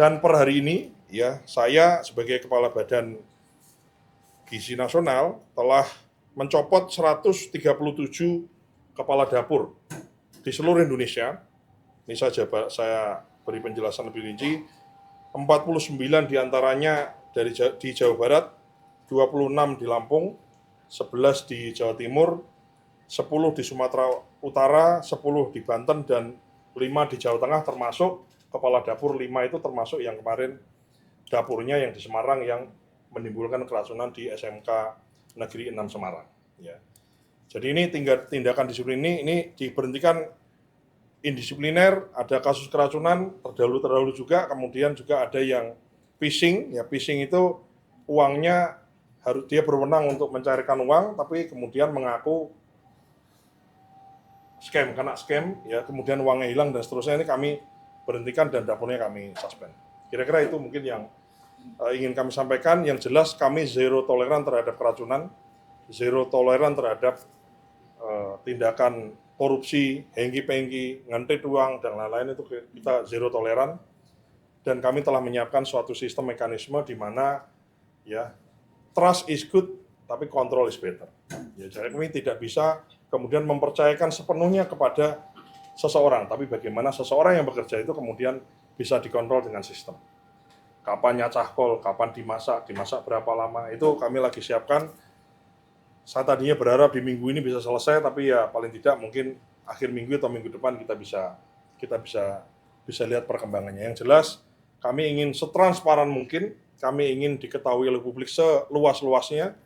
Dan per hari ini ya saya sebagai Kepala Badan Gizi Nasional telah mencopot 137 kepala dapur di seluruh Indonesia. Ini saya beri penjelasan lebih rinci. 49 diantaranya di Jawa Barat, 26 di Lampung, 11 di Jawa Timur, 10 di Sumatera Utara, 10 di Banten, dan 5 di Jawa Tengah, termasuk kepala dapur 5 itu termasuk yang kemarin dapurnya yang di Semarang yang menimbulkan keracunan di SMK Negeri 6 Semarang. Ya. Jadi ini tindakan disiplin ini diberhentikan indisipliner, ada kasus keracunan terdahulu juga, kemudian juga ada yang phishing. Ya, phishing itu uangnya dia berwenang untuk mencarikan uang, tapi kemudian mengaku kena scam, ya, kemudian uangnya hilang dan seterusnya. Ini kami berhentikan dan dapurnya kami suspend. Kira-kira itu mungkin yang ingin kami sampaikan. Yang jelas kami zero toleran terhadap keracunan, zero toleran terhadap tindakan korupsi, hengki-pengki, ngantet uang, dan lain-lain. Itu kita zero toleran. Dan kami telah menyiapkan suatu sistem mekanisme di mana ya trust is good, tapi control is better. Ya, jadi kami tidak bisa kemudian mempercayakan sepenuhnya kepada seseorang, tapi bagaimana seseorang yang bekerja itu kemudian bisa dikontrol dengan sistem. Kapan nyacah kol, kapan dimasak berapa lama, itu kami lagi siapkan. Saya tadinya berharap di minggu ini bisa selesai, tapi ya paling tidak mungkin akhir minggu atau minggu depan kita bisa lihat perkembangannya. Yang jelas kami ingin setransparan mungkin, kami ingin diketahui oleh publik seluas-luasnya,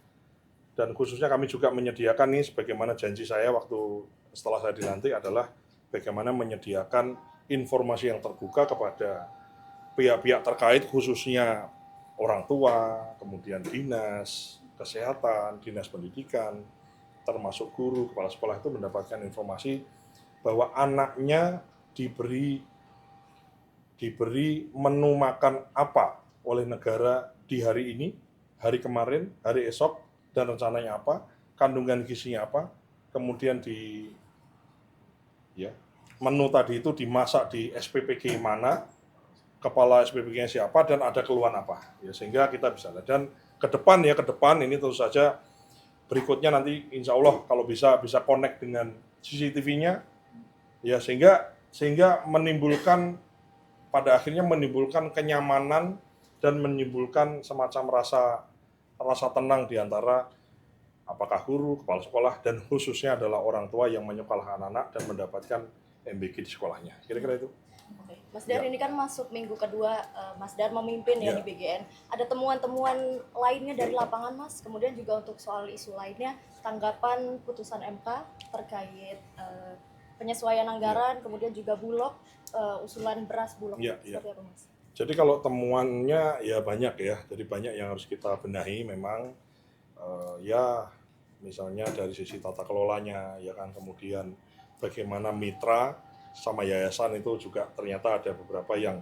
dan khususnya kami juga menyediakan nih, sebagaimana janji saya waktu setelah saya dilantik adalah bagaimana menyediakan informasi yang terbuka kepada pihak-pihak terkait, khususnya orang tua, kemudian dinas kesehatan, dinas pendidikan, termasuk guru, kepala sekolah itu mendapatkan informasi bahwa anaknya diberi menu makan apa oleh negara di hari ini, hari kemarin, hari esok, dan rencananya apa, kandungan gizinya apa, kemudian menu tadi itu dimasak di SPPG mana, kepala SPPG-nya siapa, dan ada keluhan apa, ya, sehingga kita bisa. Dan ke depan ini tentu saja berikutnya nanti insya Allah kalau bisa connect dengan CCTV-nya, ya, sehingga pada akhirnya menimbulkan kenyamanan dan menimbulkan semacam rasa tenang di antara apakah guru, kepala sekolah, dan khususnya adalah orang tua yang menyekolahkan anak dan mendapatkan MBG di sekolahnya. Kira-kira itu. Oke. Mas Dar, ini kan masuk minggu kedua Mas Dar memimpin ya di BGN. Ada temuan-temuan lainnya dari lapangan, Mas? Kemudian juga untuk soal isu lainnya, tanggapan putusan MK terkait penyesuaian anggaran, kemudian juga Bulog, usulan beras Bulog. Seperti apa, Mas? Jadi kalau temuannya ya banyak ya, jadi banyak yang harus kita benahi memang, ya misalnya dari sisi tata kelolanya, ya kan, kemudian bagaimana mitra sama yayasan itu juga ternyata ada beberapa yang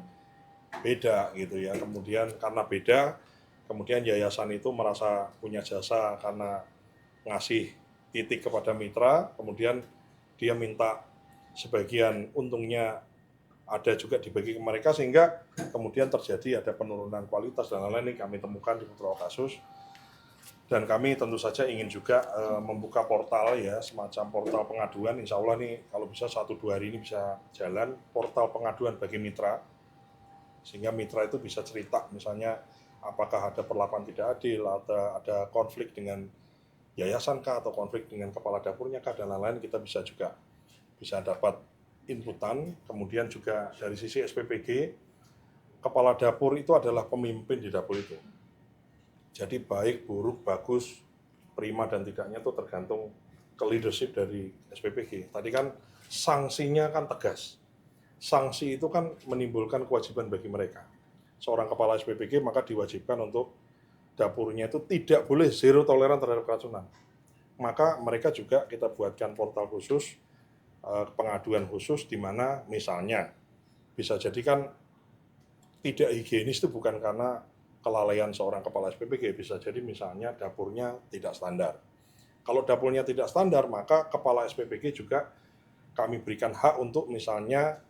beda gitu ya. Kemudian karena beda, kemudian yayasan itu merasa punya jasa karena ngasih titik kepada mitra, kemudian dia minta sebagian untungnya ada juga dibagi ke mereka, sehingga kemudian terjadi ada penurunan kualitas dan lain-lain. Ini kami temukan di beberapa kasus. Dan kami tentu saja ingin juga membuka portal, ya, semacam portal pengaduan. Insya Allah nih kalau bisa 1-2 hari ini bisa jalan portal pengaduan bagi mitra, sehingga mitra itu bisa cerita misalnya apakah ada perlakuan tidak adil, ada konflik dengan yayasan kah, atau konflik dengan kepala dapurnya kah, dan lain-lain. Kita bisa dapat inputan. Kemudian juga dari sisi SPPG, kepala dapur itu adalah pemimpin di dapur itu. Jadi baik, buruk, bagus, prima dan tidaknya itu tergantung ke leadership dari SPPG. Tadi kan sanksinya kan tegas. Sanksi itu kan menimbulkan kewajiban bagi mereka. Seorang kepala SPPG maka diwajibkan untuk dapurnya itu tidak boleh zero toleran terhadap keracunan. Maka mereka juga kita buatkan portal khusus, pengaduan khusus, di mana misalnya bisa jadi kan tidak higienis itu bukan karena kelalaian seorang kepala SPPG, bisa jadi misalnya dapurnya tidak standar. Kalau dapurnya tidak standar, maka kepala SPPG juga kami berikan hak untuk misalnya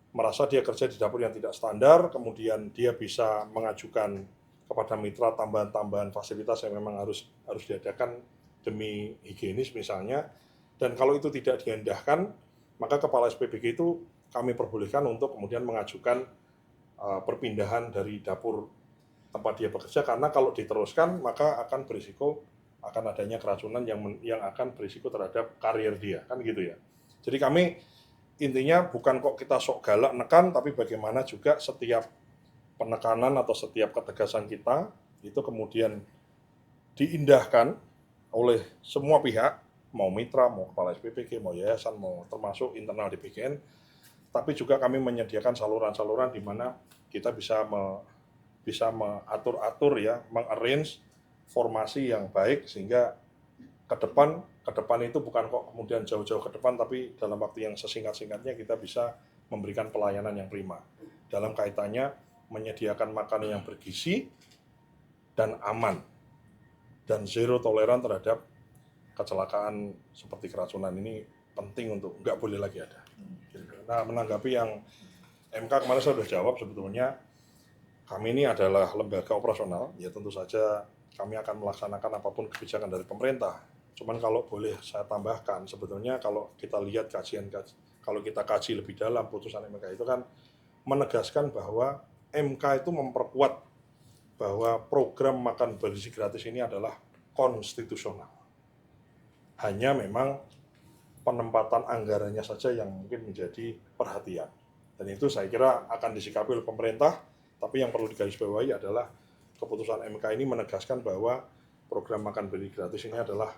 merasa dia kerja di dapur yang tidak standar, kemudian dia bisa mengajukan kepada mitra tambahan-tambahan fasilitas yang memang harus diadakan demi higienis misalnya. Dan kalau itu tidak diindahkan, maka kepala SPBG itu kami perbolehkan untuk kemudian mengajukan perpindahan dari dapur tempat dia bekerja, karena kalau diteruskan maka akan berisiko akan adanya keracunan yang akan berisiko terhadap karir dia, kan gitu ya. Jadi kami intinya bukan kok kita sok galak nekan, tapi bagaimana juga setiap penekanan atau setiap ketegasan kita itu kemudian diindahkan oleh semua pihak, mau mitra, mau kepala SPBG, mau yayasan, mau termasuk internal di BGN, tapi juga kami menyediakan saluran-saluran di mana kita bisa mengatur-atur ya, mengarrange formasi yang baik sehingga ke depan itu bukan kok kemudian jauh-jauh ke depan, tapi dalam waktu yang sesingkat-singkatnya kita bisa memberikan pelayanan yang prima dalam kaitannya menyediakan makanan yang bergizi dan aman dan zero toleran terhadap kecelakaan seperti keracunan. Ini penting untuk nggak boleh lagi ada. Nah, menanggapi yang MK kemarin saya sudah jawab, sebetulnya kami ini adalah lembaga operasional, ya tentu saja kami akan melaksanakan apapun kebijakan dari pemerintah. Cuman kalau boleh saya tambahkan, sebetulnya kalau kita lihat kalau kita kaji lebih dalam putusan MK itu kan menegaskan bahwa MK itu memperkuat bahwa program makan bergizi gratis ini adalah konstitusional. Hanya memang penempatan anggarannya saja yang mungkin menjadi perhatian. Dan itu saya kira akan disikapi oleh pemerintah, tapi yang perlu digarisbawahi adalah keputusan MK ini menegaskan bahwa program makan bergizi gratis ini adalah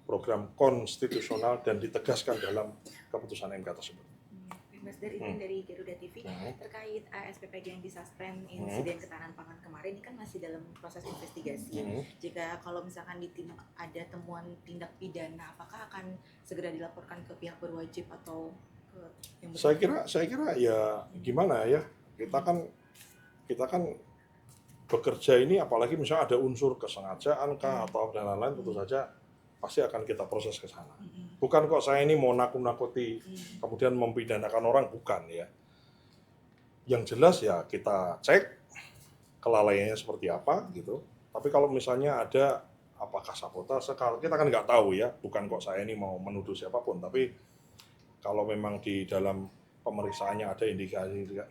program konstitusional dan ditegaskan dalam keputusan MK tersebut. Mas Dar, ini dari Garuda TV terkait SPPG yang disuspend insiden ketahanan pangan kemarin, ini kan masih dalam proses investigasi. Jika kalau misalkan ada temuan tindak pidana, apakah akan segera dilaporkan ke pihak berwajib atau ke yang saya kira ya gimana ya, kita kan bekerja ini, apalagi misalnya ada unsur kesengajaan kah atau dan lain-lain, tentu saja pasti akan kita proses ke sana. Bukan kok saya ini mau nakut-nakuti kemudian mempidanakan orang, bukan ya. Yang jelas ya kita cek kelalaiannya seperti apa gitu. Tapi kalau misalnya ada apakah sabotase, kita kan nggak tahu ya. Bukan kok saya ini mau menuduh siapapun, tapi kalau memang di dalam pemeriksaannya ada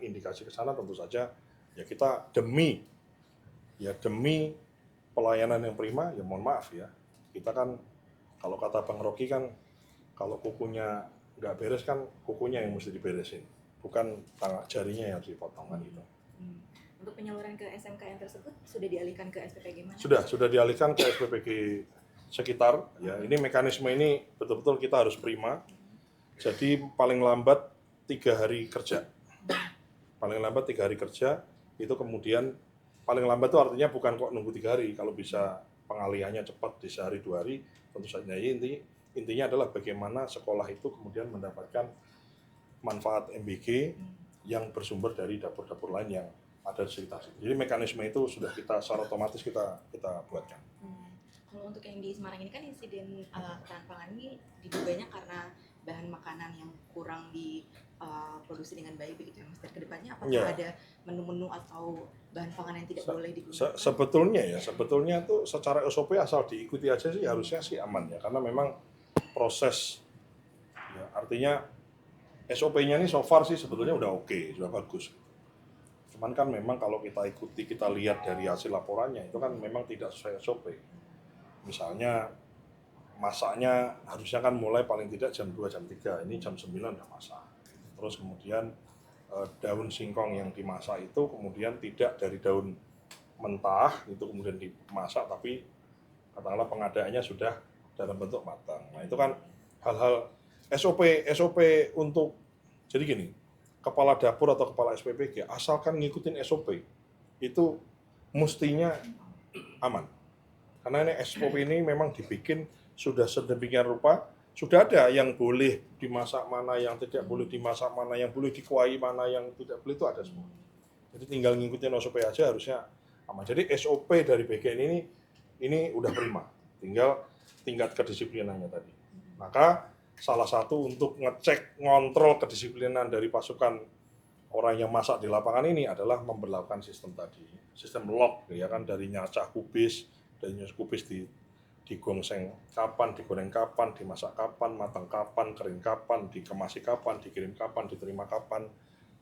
indikasi ke sana, tentu saja ya kita demi pelayanan yang prima, ya mohon maaf ya, kita kan kalau kata Bang Rocky kan, kalau kukunya nggak beres kan kukunya yang mesti diberesin, bukan jarinya yang dipotong kan gitu. Untuk penyaluran ke SMKN tersebut sudah dialihkan ke SPPG mana? Sudah dialihkan ke SPPG sekitar ya. Ini mekanisme ini betul-betul kita harus prima. Jadi paling lambat 3 hari kerja. Paling lambat 3 hari kerja itu, kemudian paling lambat itu artinya bukan kok nunggu 3 hari, kalau bisa pengalihannya cepat di sehari 2 hari, tentu saja. Intinya adalah bagaimana sekolah itu kemudian mendapatkan manfaat MBG yang bersumber dari dapur-dapur lain yang ada di sekitar situ. Jadi mekanisme itu sudah kita secara otomatis kita buatkan. Kalau untuk yang di Semarang ini kan insiden ketahanan pangan ini diduganya karena bahan makanan yang kurang diproduksi dengan baik begitu ya Mas. Dan kedepannya apakah ada menu-menu atau bahan pangan yang tidak boleh digunakan? Sebetulnya tuh secara SOP asal diikuti aja sih harusnya sih aman ya, karena memang proses ya, artinya SOP-nya ini so far sih sebetulnya udah oke, sudah bagus. Cuman kan memang kalau kita ikuti, kita lihat dari hasil laporannya itu kan memang tidak sesuai SOP. Misalnya masaknya harusnya kan mulai paling tidak jam 2, jam 3, ini jam 9 udah masak. Terus kemudian daun singkong yang dimasak itu kemudian tidak dari daun mentah itu kemudian dimasak, tapi katakanlah pengadaannya sudah dalam bentuk matang. Nah itu kan hal-hal SOP untuk, jadi gini, kepala dapur atau kepala SPBG asalkan ngikutin SOP itu mestinya aman. Karena ini SOP ini memang dibikin sudah sedemikian rupa, sudah ada yang boleh dimasak, mana yang tidak boleh dimasak, mana yang boleh dikuai, mana yang tidak boleh, itu ada semua. Jadi tinggal ngikutin SOP aja harusnya aman. Jadi SOP dari BGN ini udah prima, tinggal tingkat kedisiplinannya tadi. Maka salah satu untuk ngecek, ngontrol kedisiplinan dari pasukan orang yang masak di lapangan ini adalah memberlakukan sistem tadi, sistem lock ya kan, dari nyacah kubis, dari nyacah kubis digongseng kapan, digoreng kapan, dimasak kapan, matang kapan, kering kapan, dikemasi kapan, dikirim kapan, diterima kapan,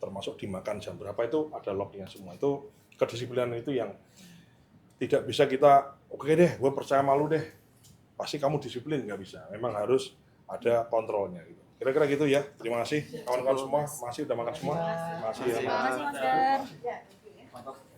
termasuk dimakan jam berapa, itu ada lognya semua. Itu kedisiplinan itu yang tidak bisa kita, oke deh, gue percaya malu deh, pasti kamu disiplin, nggak bisa. Memang harus ada kontrolnya gitu. Kira-kira gitu ya. Terima kasih kawan-kawan semua. Masih udah makan semua. Terima kasih ya. Terima kasih Mas Dar.